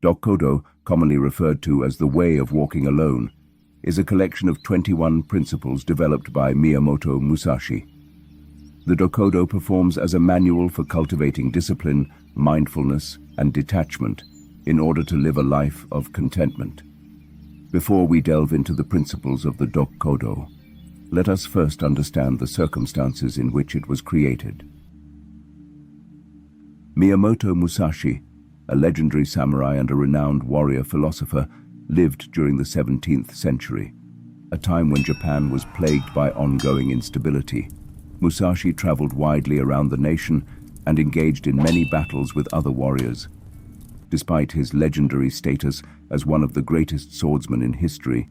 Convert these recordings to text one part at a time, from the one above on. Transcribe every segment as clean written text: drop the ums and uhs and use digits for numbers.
Dokkodo, commonly referred to as the way of walking alone, is a collection of 21 principles developed by Miyamoto Musashi. The Dokkodo performs as a manual for cultivating discipline, mindfulness, and detachment in order to live a life of contentment. Before we delve into the principles of the Dokkodo, let us first understand the circumstances in which it was created. Miyamoto Musashi, a legendary samurai and a renowned warrior philosopher, lived during the 17th century, a time when Japan was plagued by ongoing instability. Musashi traveled widely around the nation and engaged in many battles with other warriors. Despite his legendary status as one of the greatest swordsmen in history,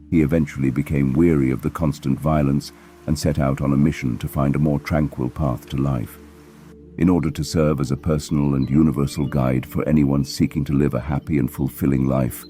he eventually became weary of the constant violence and set out on a mission to find a more tranquil path to life. In order to serve as a personal and universal guide for anyone seeking to live a happy and fulfilling life,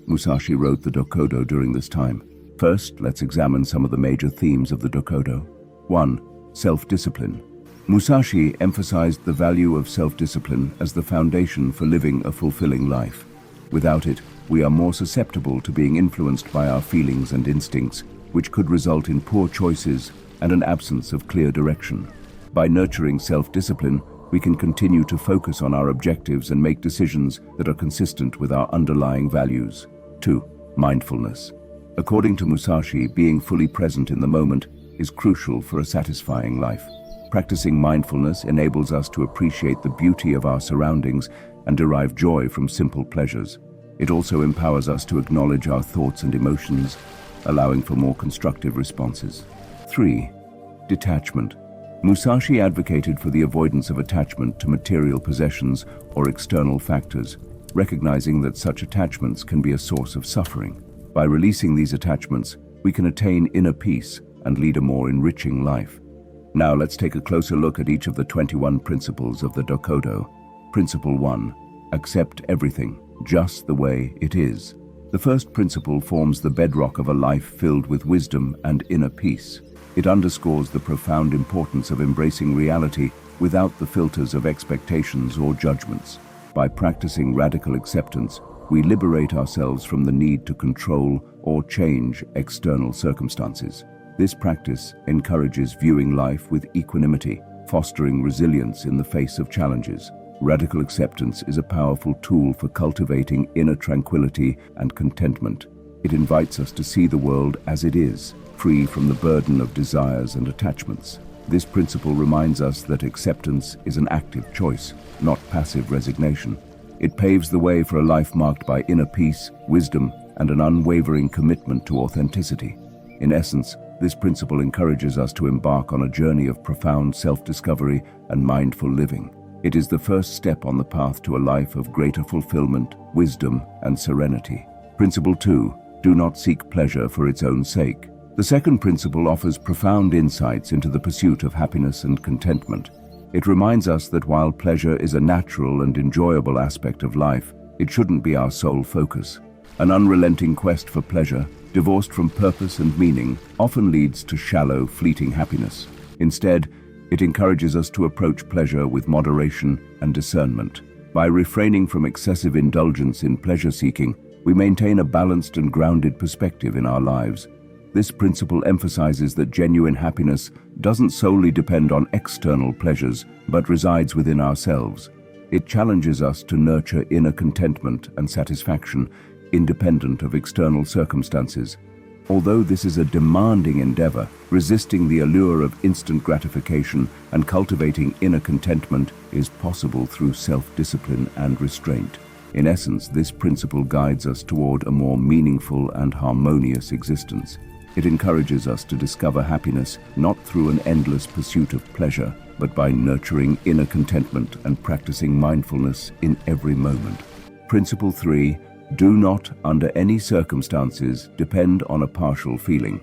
Musashi wrote the Dokkodo during this time. First, let's examine some of the major themes of the Dokkodo. 1. Self-discipline. Musashi emphasized the value of self-discipline as the foundation for living a fulfilling life. Without it, we are more susceptible to being influenced by our feelings and instincts, which could result in poor choices and an absence of clear direction. By nurturing self-discipline, we can continue to focus on our objectives and make decisions that are consistent with our underlying values. 2. Mindfulness. According to Musashi, being fully present in the moment is crucial for a satisfying life. Practicing mindfulness enables us to appreciate the beauty of our surroundings and derive joy from simple pleasures. It also empowers us to acknowledge our thoughts and emotions, allowing for more constructive responses. 3. Detachment. Musashi advocated for the avoidance of attachment to material possessions or external factors, recognizing that such attachments can be a source of suffering. By releasing these attachments, we can attain inner peace and lead a more enriching life. Now let's take a closer look at each of the 21 principles of the Dokkodo. Principle 1. Accept everything, just the way it is. The first principle forms the bedrock of a life filled with wisdom and inner peace. It underscores the profound importance of embracing reality without the filters of expectations or judgments. By practicing radical acceptance, we liberate ourselves from the need to control or change external circumstances. This practice encourages viewing life with equanimity, fostering resilience in the face of challenges. Radical acceptance is a powerful tool for cultivating inner tranquility and contentment. It invites us to see the world as it is, free from the burden of desires and attachments. This principle reminds us that acceptance is an active choice, not passive resignation. It paves the way for a life marked by inner peace, wisdom, and an unwavering commitment to authenticity. In essence, this principle encourages us to embark on a journey of profound self-discovery and mindful living. It is the first step on the path to a life of greater fulfillment, wisdom, and serenity. Principle 2. Do not seek pleasure for its own sake. The second principle offers profound insights into the pursuit of happiness and contentment. It reminds us that while pleasure is a natural and enjoyable aspect of life, it shouldn't be our sole focus. An unrelenting quest for pleasure, divorced from purpose and meaning, often leads to shallow, fleeting happiness. Instead, it encourages us to approach pleasure with moderation and discernment. By refraining from excessive indulgence in pleasure-seeking, we maintain a balanced and grounded perspective in our lives. This principle emphasizes that genuine happiness doesn't solely depend on external pleasures, but resides within ourselves. It challenges us to nurture inner contentment and satisfaction, independent of external circumstances. Although this is a demanding endeavor, resisting the allure of instant gratification and cultivating inner contentment is possible through self-discipline and restraint. In essence, this principle guides us toward a more meaningful and harmonious existence. It encourages us to discover happiness not through an endless pursuit of pleasure, but by nurturing inner contentment and practicing mindfulness in every moment. Principle 3. Do not, under any circumstances, depend on a partial feeling.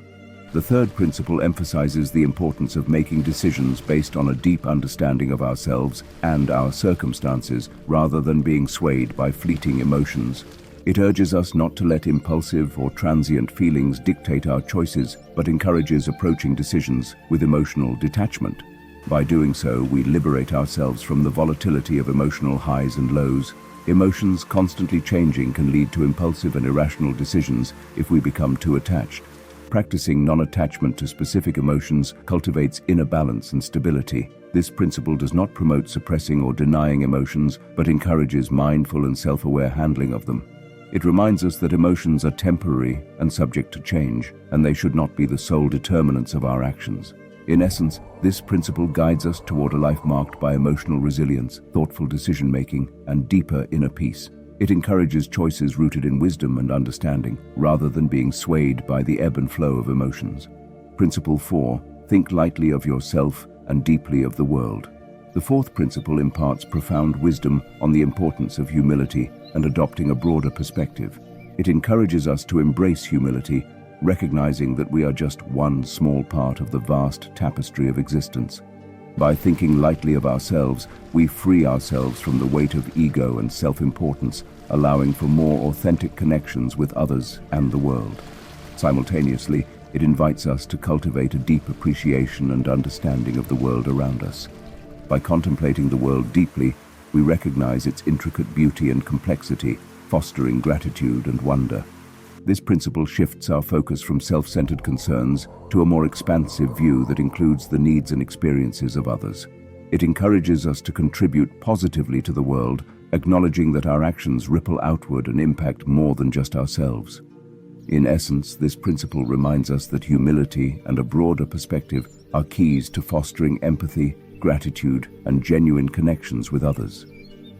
The third principle emphasizes the importance of making decisions based on a deep understanding of ourselves and our circumstances, rather than being swayed by fleeting emotions. It urges us not to let impulsive or transient feelings dictate our choices, but encourages approaching decisions with emotional detachment. By doing so, we liberate ourselves from the volatility of emotional highs and lows, Emotions constantly changing can lead to impulsive and irrational decisions if we become too attached. Practicing non-attachment to specific emotions cultivates inner balance and stability. This principle does not promote suppressing or denying emotions, but encourages mindful and self-aware handling of them. It reminds us that emotions are temporary and subject to change, and they should not be the sole determinants of our actions. In essence, this principle guides us toward a life marked by emotional resilience, thoughtful decision-making, and deeper inner peace. It encourages choices rooted in wisdom and understanding, rather than being swayed by the ebb and flow of emotions. Principle 4. Think lightly of yourself and deeply of the world. The fourth principle imparts profound wisdom on the importance of humility and adopting a broader perspective. It encourages us to embrace humility, recognizing that we are just one small part of the vast tapestry of existence. By thinking lightly of ourselves, we free ourselves from the weight of ego and self-importance, allowing for more authentic connections with others and the world. Simultaneously, it invites us to cultivate a deep appreciation and understanding of the world around us. By contemplating the world deeply, we recognize its intricate beauty and complexity, fostering gratitude and wonder. This principle shifts our focus from self-centered concerns to a more expansive view that includes the needs and experiences of others. It encourages us to contribute positively to the world, acknowledging that our actions ripple outward and impact more than just ourselves. In essence, this principle reminds us that humility and a broader perspective are keys to fostering empathy, gratitude, and genuine connections with others.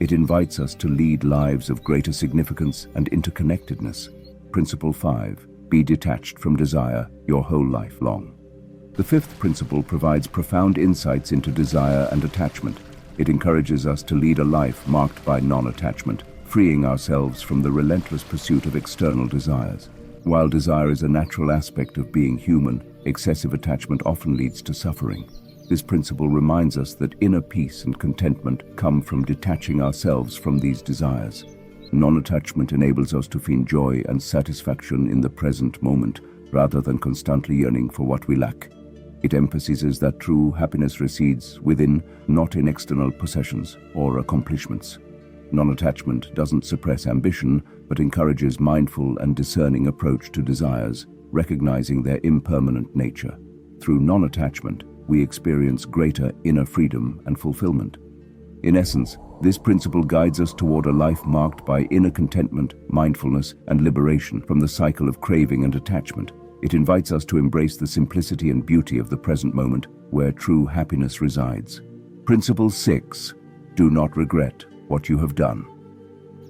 It invites us to lead lives of greater significance and interconnectedness. Principle 5. Be detached from desire your whole life long. The fifth principle provides profound insights into desire and attachment. It encourages us to lead a life marked by non-attachment, freeing ourselves from the relentless pursuit of external desires. While desire is a natural aspect of being human, excessive attachment often leads to suffering. This principle reminds us that inner peace and contentment come from detaching ourselves from these desires. Non-attachment enables us to find joy and satisfaction in the present moment, rather than constantly yearning for what we lack. It emphasizes that true happiness resides within, not in external possessions or accomplishments. Non-attachment doesn't suppress ambition, but encourages mindful and discerning approach to desires, recognizing their impermanent nature. Through non-attachment, we experience greater inner freedom and fulfillment. In essence, this principle guides us toward a life marked by inner contentment, mindfulness, and liberation from the cycle of craving and attachment. It invites us to embrace the simplicity and beauty of the present moment, where true happiness resides. Principle 6. Do not regret what you have done.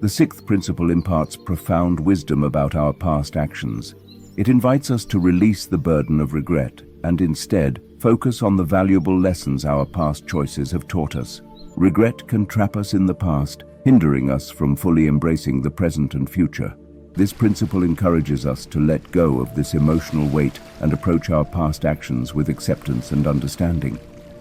The sixth principle imparts profound wisdom about our past actions. It invites us to release the burden of regret and instead focus on the valuable lessons our past choices have taught us. Regret can trap us in the past, hindering us from fully embracing the present and future. This principle encourages us to let go of this emotional weight and approach our past actions with acceptance and understanding.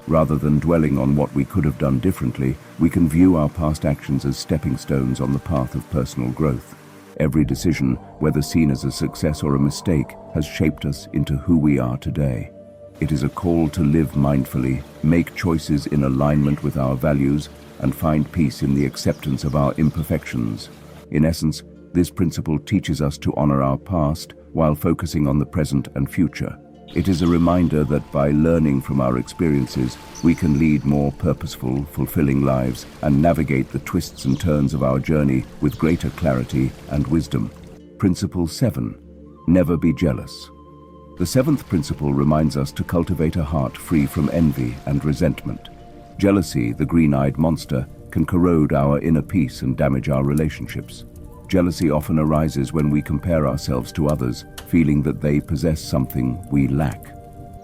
Rather than dwelling on what we could have done differently, we can view our past actions as stepping stones on the path of personal growth. Every decision, whether seen as a success or a mistake, has shaped us into who we are today. It is a call to live mindfully, make choices in alignment with our values, and find peace in the acceptance of our imperfections. In essence, this principle teaches us to honor our past while focusing on the present and future. It is a reminder that by learning from our experiences, we can lead more purposeful, fulfilling lives and navigate the twists and turns of our journey with greater clarity and wisdom. Principle 7. Never be jealous. The seventh principle reminds us to cultivate a heart free from envy and resentment. Jealousy, the green-eyed monster, can corrode our inner peace and damage our relationships. Jealousy often arises when we compare ourselves to others, feeling that they possess something we lack.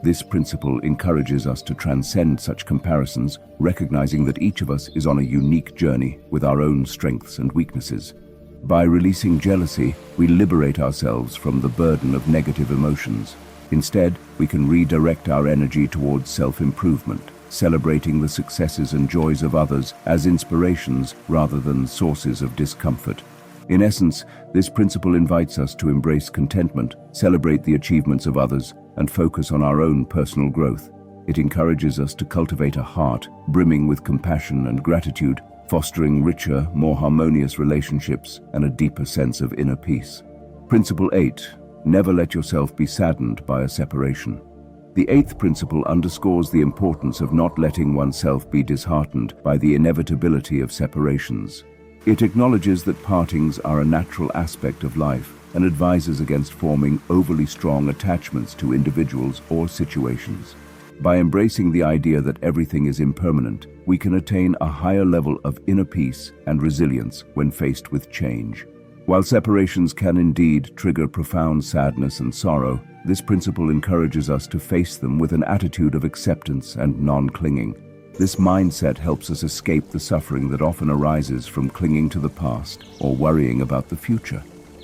This principle encourages us to transcend such comparisons, recognizing that each of us is on a unique journey with our own strengths and weaknesses. By releasing jealousy, we liberate ourselves from the burden of negative emotions. Instead, we can redirect our energy towards self-improvement, celebrating the successes and joys of others as inspirations rather than sources of discomfort. In essence, this principle invites us to embrace contentment, celebrate the achievements of others, and focus on our own personal growth. It encourages us to cultivate a heart brimming with compassion and gratitude, fostering richer, more harmonious relationships and a deeper sense of inner peace. Principle 8. Never let yourself be saddened by a separation. The eighth principle underscores the importance of not letting oneself be disheartened by the inevitability of separations. It acknowledges that partings are a natural aspect of life and advises against forming overly strong attachments to individuals or situations. By embracing the idea that everything is impermanent, we can attain a higher level of inner peace and resilience when faced with change. While separations can indeed trigger profound sadness and sorrow, this principle encourages us to face them with an attitude of acceptance and non-clinging. This mindset helps us escape the suffering that often arises from clinging to the past or worrying about the future.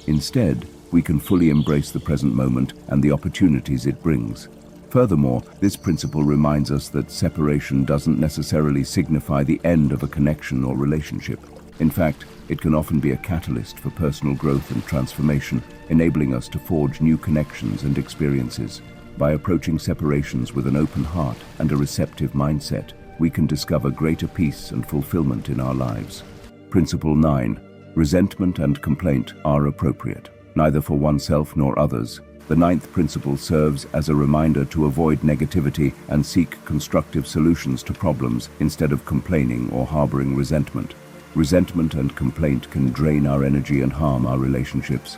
Instead, we can fully embrace the present moment and the opportunities it brings. Furthermore, this principle reminds us that separation doesn't necessarily signify the end of a connection or relationship. In fact, it can often be a catalyst for personal growth and transformation, enabling us to forge new connections and experiences. By approaching separations with an open heart and a receptive mindset, we can discover greater peace and fulfillment in our lives. Principle 9. Resentment and complaint are appropriate, neither for oneself nor others. The ninth principle serves as a reminder to avoid negativity and seek constructive solutions to problems instead of complaining or harboring resentment. Resentment and complaint can drain our energy and harm our relationships.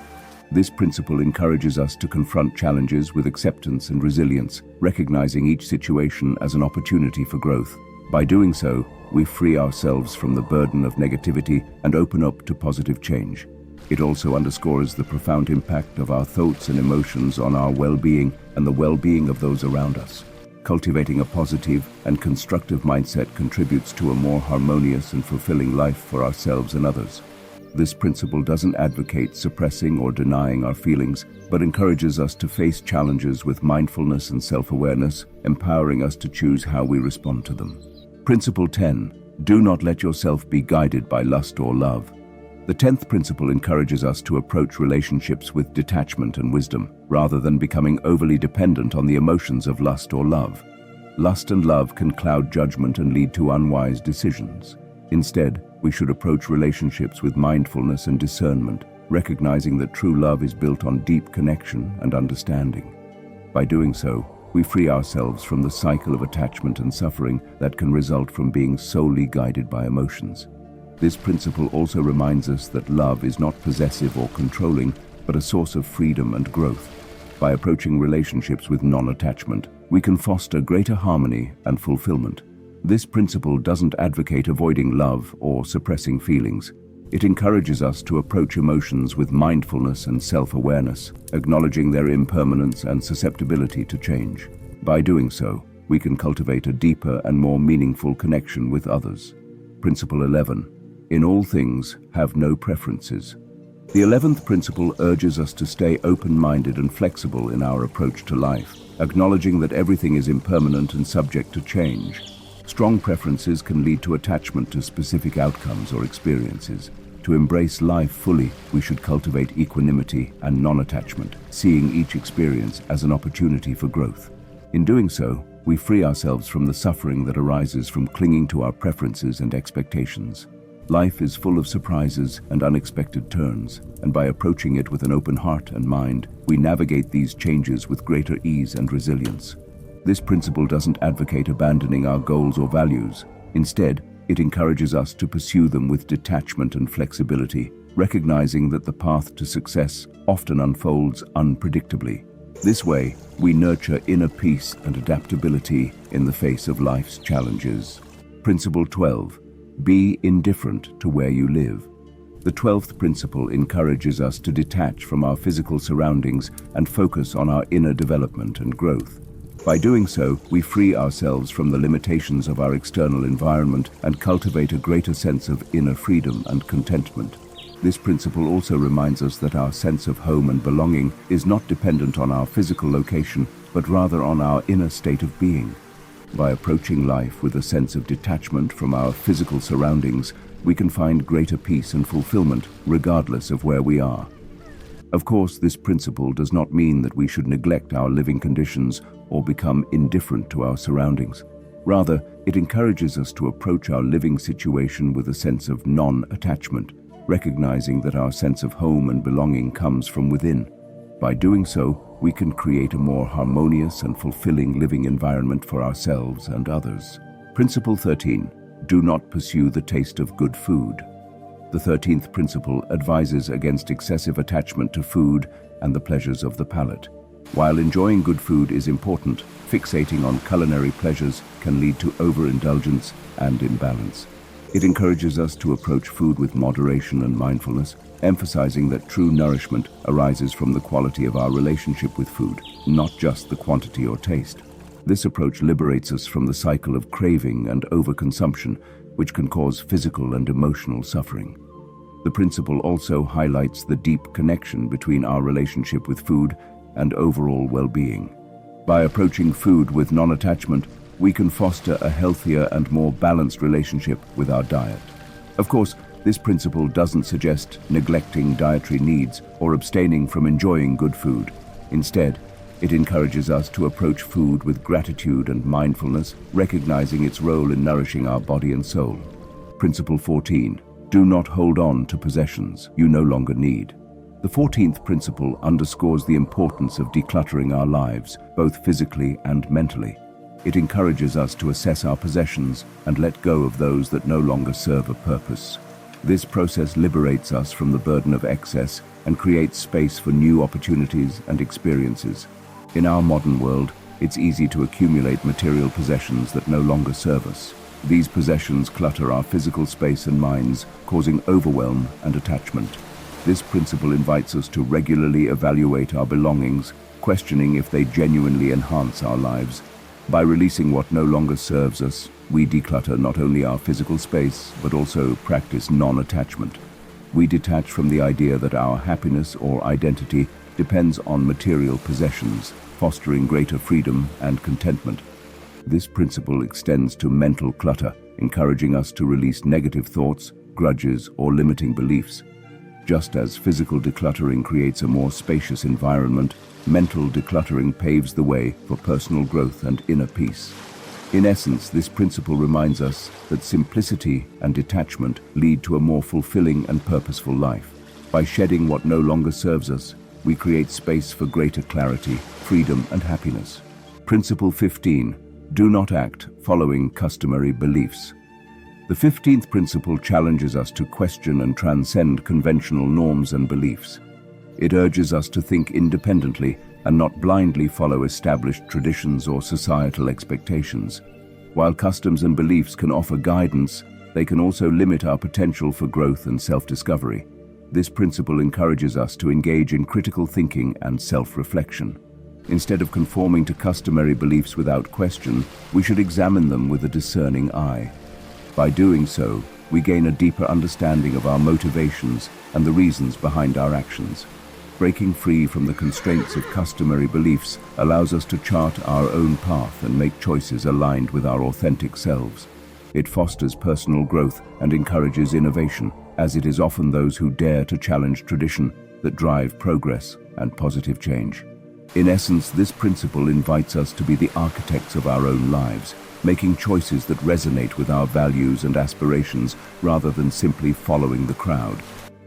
This principle encourages us to confront challenges with acceptance and resilience, recognizing each situation as an opportunity for growth. By doing so, we free ourselves from the burden of negativity and open up to positive change. It also underscores the profound impact of our thoughts and emotions on our well-being and the well-being of those around us. Cultivating a positive and constructive mindset contributes to a more harmonious and fulfilling life for ourselves and others. This principle doesn't advocate suppressing or denying our feelings, but encourages us to face challenges with mindfulness and self-awareness, empowering us to choose how we respond to them. Principle 10. Do not let yourself be guided by lust or love. The 10th principle encourages us to approach relationships with detachment and wisdom, rather than becoming overly dependent on the emotions of lust or love. Lust and love can cloud judgment and lead to unwise decisions. Instead, we should approach relationships with mindfulness and discernment, recognizing that true love is built on deep connection and understanding. By doing so, we free ourselves from the cycle of attachment and suffering that can result from being solely guided by emotions. This principle also reminds us that love is not possessive or controlling, but a source of freedom and growth. By approaching relationships with non-attachment, we can foster greater harmony and fulfillment. This principle doesn't advocate avoiding love or suppressing feelings. It encourages us to approach emotions with mindfulness and self-awareness, acknowledging their impermanence and susceptibility to change. By doing so, we can cultivate a deeper and more meaningful connection with others. Principle 11. In all things, have no preferences. The 11th principle urges us to stay open-minded and flexible in our approach to life, acknowledging that everything is impermanent and subject to change. Strong preferences can lead to attachment to specific outcomes or experiences. To embrace life fully, we should cultivate equanimity and non-attachment, seeing each experience as an opportunity for growth. In doing so, we free ourselves from the suffering that arises from clinging to our preferences and expectations. Life is full of surprises and unexpected turns, and by approaching it with an open heart and mind, we navigate these changes with greater ease and resilience. This principle doesn't advocate abandoning our goals or values. Instead, it encourages us to pursue them with detachment and flexibility, recognizing that the path to success often unfolds unpredictably. This way, we nurture inner peace and adaptability in the face of life's challenges. Principle 12. Be indifferent to where you live. The 12th principle encourages us to detach from our physical surroundings and focus on our inner development and growth. By doing so, we free ourselves from the limitations of our external environment and cultivate a greater sense of inner freedom and contentment. This principle also reminds us that our sense of home and belonging is not dependent on our physical location, but rather on our inner state of being. By approaching life with a sense of detachment from our physical surroundings, we can find greater peace and fulfillment regardless of where we are. Of course, this principle does not mean that we should neglect our living conditions or become indifferent to our surroundings. Rather, it encourages us to approach our living situation with a sense of non-attachment, recognizing that our sense of home and belonging comes from within. By doing so, we can create a more harmonious and fulfilling living environment for ourselves and others. Principle 13. Do not pursue the taste of good food. The 13th principle advises against excessive attachment to food and the pleasures of the palate. While enjoying good food is important, fixating on culinary pleasures can lead to overindulgence and imbalance. It encourages us to approach food with moderation and mindfulness, emphasizing that true nourishment arises from the quality of our relationship with food, not just the quantity or taste. This approach liberates us from the cycle of craving and overconsumption, which can cause physical and emotional suffering. The principle also highlights the deep connection between our relationship with food and overall well-being. By approaching food with non-attachment, we can foster a healthier and more balanced relationship with our diet. Of course, this principle doesn't suggest neglecting dietary needs or abstaining from enjoying good food. Instead, it encourages us to approach food with gratitude and mindfulness, recognizing its role in nourishing our body and soul. Principle 14. Do not hold on to possessions you no longer need. The 14th principle underscores the importance of decluttering our lives, both physically and mentally. It encourages us to assess our possessions and let go of those that no longer serve a purpose. This process liberates us from the burden of excess and creates space for new opportunities and experiences. In our modern world, it's easy to accumulate material possessions that no longer serve us. These possessions clutter our physical space and minds, causing overwhelm and attachment. This principle invites us to regularly evaluate our belongings, questioning if they genuinely enhance our lives. By releasing what no longer serves us, we declutter not only our physical space, but also practice non-attachment. We detach from the idea that our happiness or identity depends on material possessions, fostering greater freedom and contentment. This principle extends to mental clutter, encouraging us to release negative thoughts, grudges, or limiting beliefs. Just as physical decluttering creates a more spacious environment, mental decluttering paves the way for personal growth and inner peace. In essence, this principle reminds us that simplicity and detachment lead to a more fulfilling and purposeful life. By shedding what no longer serves us, we create space for greater clarity, freedom, and happiness. Principle 15. Do not act following customary beliefs. The 15th principle challenges us to question and transcend conventional norms and beliefs. It urges us to think independently and not blindly follow established traditions or societal expectations. While customs and beliefs can offer guidance, they can also limit our potential for growth and self-discovery. This principle encourages us to engage in critical thinking and self-reflection. Instead of conforming to customary beliefs without question, we should examine them with a discerning eye. By doing so, we gain a deeper understanding of our motivations and the reasons behind our actions. Breaking free from the constraints of customary beliefs allows us to chart our own path and make choices aligned with our authentic selves. It fosters personal growth and encourages innovation, as it is often those who dare to challenge tradition that drive progress and positive change. In essence, this principle invites us to be the architects of our own lives, making choices that resonate with our values and aspirations rather than simply following the crowd.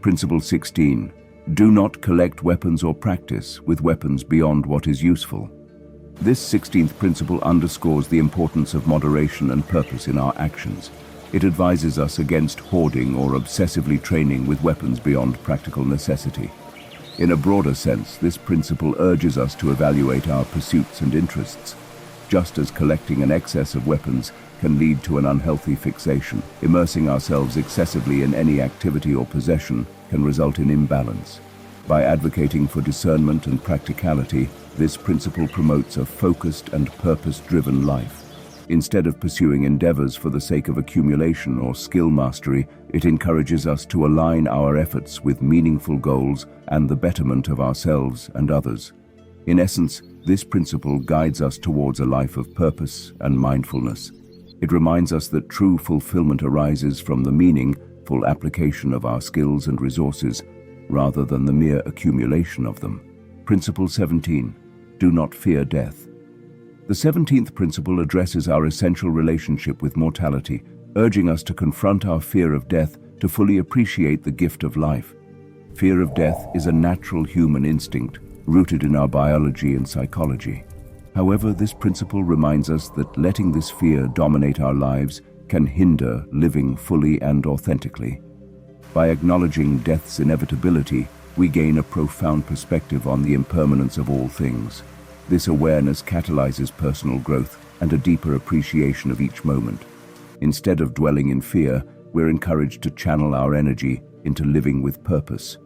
Principle 16. Do not collect weapons or practice with weapons beyond what is useful. This 16th principle underscores the importance of moderation and purpose in our actions. It advises us against hoarding or obsessively training with weapons beyond practical necessity. In a broader sense, this principle urges us to evaluate our pursuits and interests. Just as collecting an excess of weapons can lead to an unhealthy fixation, immersing ourselves excessively in any activity or possession can result in imbalance. By advocating for discernment and practicality, this principle promotes a focused and purpose-driven life. Instead of pursuing endeavors for the sake of accumulation or skill mastery, it encourages us to align our efforts with meaningful goals and the betterment of ourselves and others. In essence, this principle guides us towards a life of purpose and mindfulness. It reminds us that true fulfillment arises from the meaningful application of our skills and resources, rather than the mere accumulation of them. Principle 17. Do not fear death. The 17th principle addresses our essential relationship with mortality, urging us to confront our fear of death to fully appreciate the gift of life. Fear of death is a natural human instinct, rooted in our biology and psychology. However, this principle reminds us that letting this fear dominate our lives can hinder living fully and authentically. By acknowledging death's inevitability, we gain a profound perspective on the impermanence of all things. This awareness catalyzes personal growth and a deeper appreciation of each moment. Instead of dwelling in fear, we're encouraged to channel our energy into living with purpose.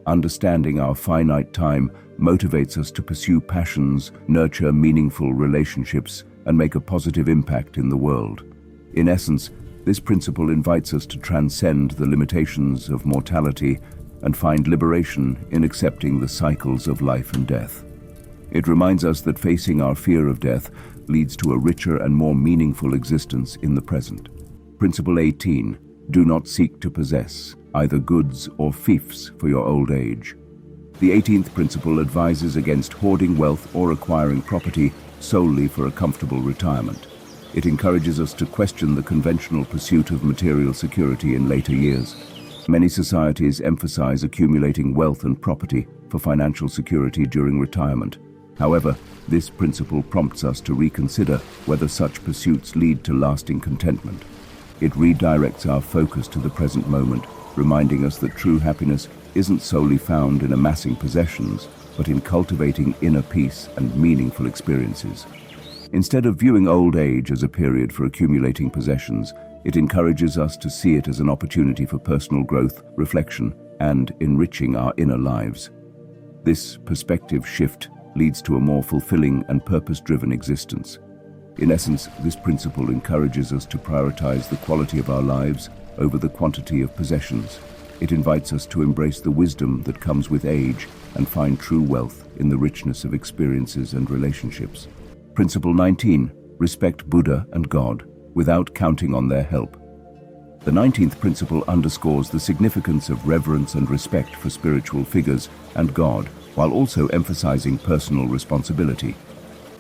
Understanding our finite time motivates us to pursue passions, nurture meaningful relationships, and make a positive impact in the world. In essence, this principle invites us to transcend the limitations of mortality and find liberation in accepting the cycles of life and death. It reminds us that facing our fear of death leads to a richer and more meaningful existence in the present. Principle 18. Do not seek to possess either goods or fiefs for your old age. The 18th principle advises against hoarding wealth or acquiring property solely for a comfortable retirement. It encourages us to question the conventional pursuit of material security in later years. Many societies emphasize accumulating wealth and property for financial security during retirement. However, this principle prompts us to reconsider whether such pursuits lead to lasting contentment. It redirects our focus to the present moment, reminding us that true happiness isn't solely found in amassing possessions, but in cultivating inner peace and meaningful experiences. Instead of viewing old age as a period for accumulating possessions, it encourages us to see it as an opportunity for personal growth, reflection, and enriching our inner lives. This perspective shift leads to a more fulfilling and purpose-driven existence. In essence, this principle encourages us to prioritize the quality of our lives over the quantity of possessions. It invites us to embrace the wisdom that comes with age and find true wealth in the richness of experiences and relationships. Principle 19. Respect Buddha and God without counting on their help. The 19th principle underscores the significance of reverence and respect for spiritual figures and God, while also emphasizing personal responsibility.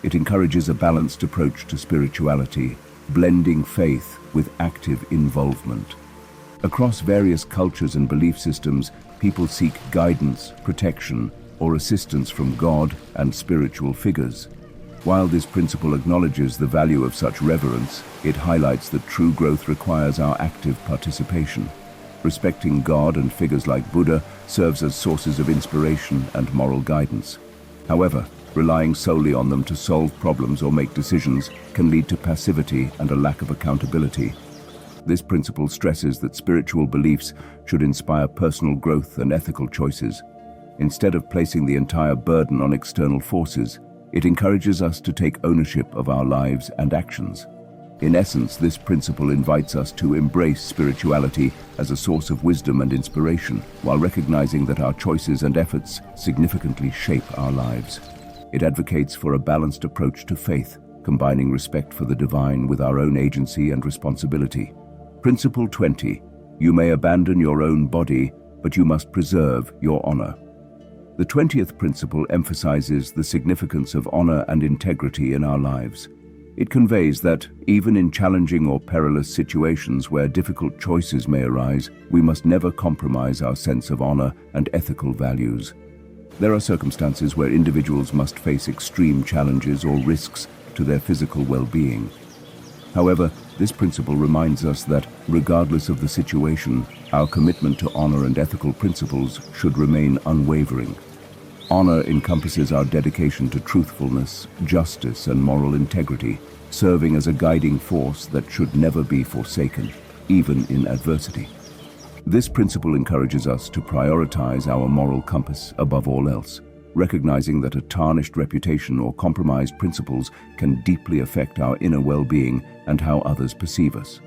It encourages a balanced approach to spirituality, blending faith with active involvement. Across various cultures and belief systems, people seek guidance, protection, or assistance from God and spiritual figures. While this principle acknowledges the value of such reverence, it highlights that true growth requires our active participation. Respecting God and figures like Buddha serves as sources of inspiration and moral guidance. However, relying solely on them to solve problems or make decisions can lead to passivity and a lack of accountability. This principle stresses that spiritual beliefs should inspire personal growth and ethical choices. Instead of placing the entire burden on external forces, it encourages us to take ownership of our lives and actions. In essence, this principle invites us to embrace spirituality as a source of wisdom and inspiration, while recognizing that our choices and efforts significantly shape our lives. It advocates for a balanced approach to faith, combining respect for the divine with our own agency and responsibility. Principle 20. You may abandon your own body, but you must preserve your honor. The 20th principle emphasizes the significance of honor and integrity in our lives. It conveys that, even in challenging or perilous situations where difficult choices may arise, we must never compromise our sense of honor and ethical values. There are circumstances where individuals must face extreme challenges or risks to their physical well-being. However, this principle reminds us that, regardless of the situation, our commitment to honor and ethical principles should remain unwavering. Honor encompasses our dedication to truthfulness, justice, and moral integrity, serving as a guiding force that should never be forsaken, even in adversity. This principle encourages us to prioritize our moral compass above all else, recognizing that a tarnished reputation or compromised principles can deeply affect our inner well-being and how others perceive us.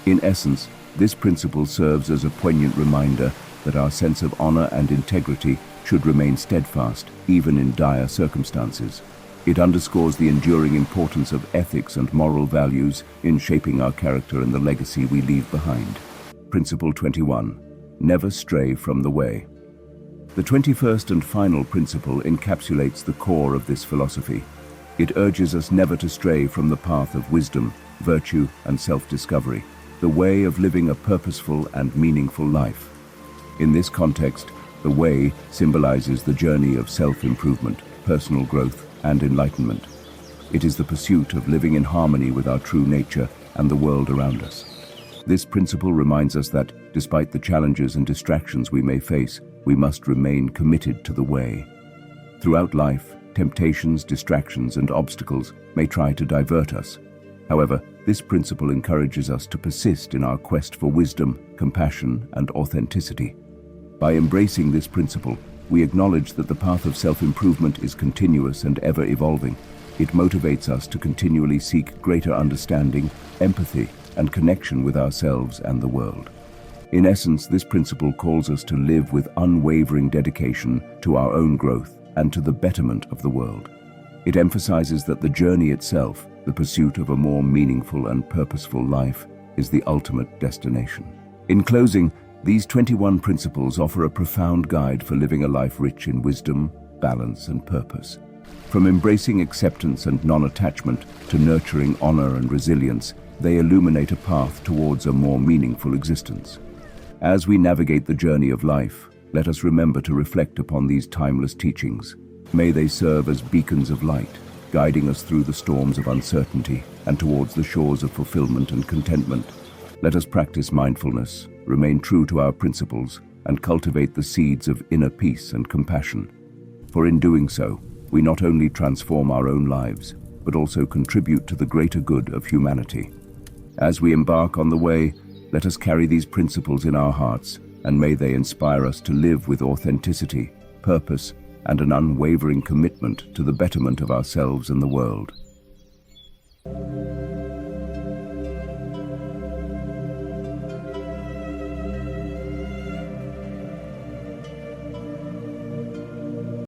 In essence, this principle serves as a poignant reminder that our sense of honor and integrity should remain steadfast, even in dire circumstances. It underscores the enduring importance of ethics and moral values in shaping our character and the legacy we leave behind. Principle 21. Never stray from the way. The 21st and final principle encapsulates the core of this philosophy. It urges us never to stray from the path of wisdom, virtue, and self-discovery, the way of living a purposeful and meaningful life. In this context, the way symbolizes the journey of self-improvement, personal growth, and enlightenment. It is the pursuit of living in harmony with our true nature and the world around us. This principle reminds us that, despite the challenges and distractions we may face, we must remain committed to the way. Throughout life, temptations, distractions, and obstacles may try to divert us. However, this principle encourages us to persist in our quest for wisdom, compassion, and authenticity. By embracing this principle, we acknowledge that the path of self-improvement is continuous and ever-evolving. It motivates us to continually seek greater understanding, empathy, and connection with ourselves and the world. In essence, this principle calls us to live with unwavering dedication to our own growth and to the betterment of the world. It emphasizes that the journey itself, the pursuit of a more meaningful and purposeful life, is the ultimate destination. In closing, these 21 principles offer a profound guide for living a life rich in wisdom, balance, and purpose. From embracing acceptance and non-attachment to nurturing honor and resilience, they illuminate a path towards a more meaningful existence. As we navigate the journey of life, let us remember to reflect upon these timeless teachings. May they serve as beacons of light, guiding us through the storms of uncertainty and towards the shores of fulfillment and contentment. Let us practice mindfulness, remain true to our principles, and cultivate the seeds of inner peace and compassion. For in doing so, we not only transform our own lives, but also contribute to the greater good of humanity. As we embark on the way, let us carry these principles in our hearts, and may they inspire us to live with authenticity, purpose, and an unwavering commitment to the betterment of ourselves and the world.